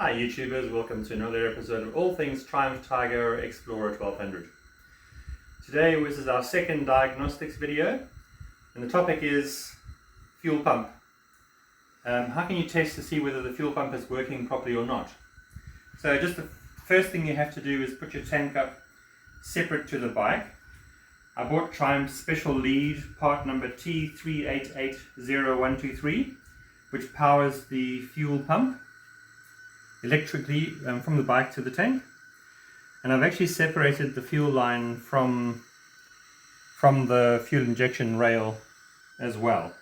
Hi YouTubers, welcome to another episode of All Things Triumph Tiger Explorer 1200. Today this is our second diagnostics video and the topic is fuel pump. How can you test to see whether the fuel pump is working properly or not? So just the first thing you have to do is put your tank up separate to the bike. I bought Triumph's special lead part number T3880123, which powers the fuel pump electrically from the bike to the tank, and I've actually separated the fuel line from the fuel injection rail as well.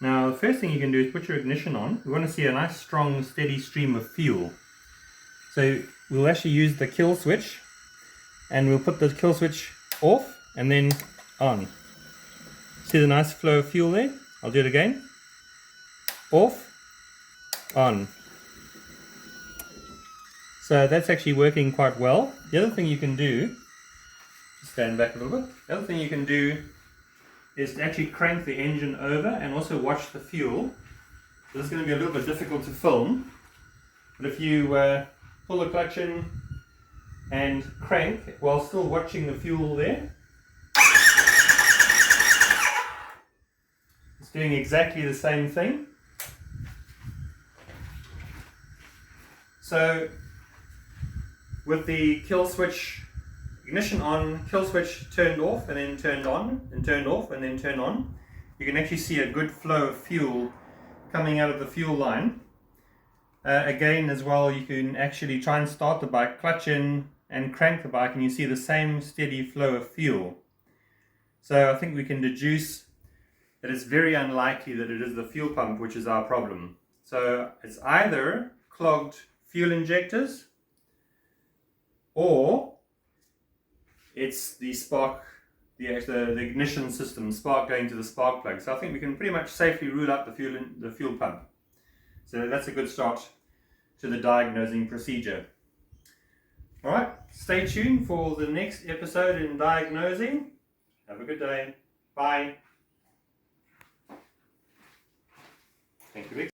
Now the first thing you can do is put your ignition on. We want to see a nice strong steady stream of fuel, so we'll actually use the kill switch, and we'll put the kill switch off and then on. See the nice flow of fuel there? I'll do it again. Off, on. So that's actually working quite well. The other thing you can do, stand back a little bit, the other thing you can do is to actually crank the engine over and also watch the fuel. So this is going to be a little bit difficult to film, but if you pull the clutch in and crank while still watching the fuel there, it's doing exactly the same thing. So with the kill switch, ignition on, kill switch turned off and then turned on, and turned off and then turned on, you can actually see a good flow of fuel coming out of the fuel line. Again as well, you can actually try and start the bike, clutch in and crank the bike, and you see the same steady flow of fuel. So I think we can deduce that it's very unlikely that it is the fuel pump which is our problem. So it's either clogged fuel injectors, or it's the spark, the ignition system, spark going to the spark plug. So I think we can pretty much safely rule out the fuel pump. So that's a good start to the diagnosing procedure. Alright, stay tuned for the next episode in diagnosing. Have a good day. Bye. Thank you, Vic.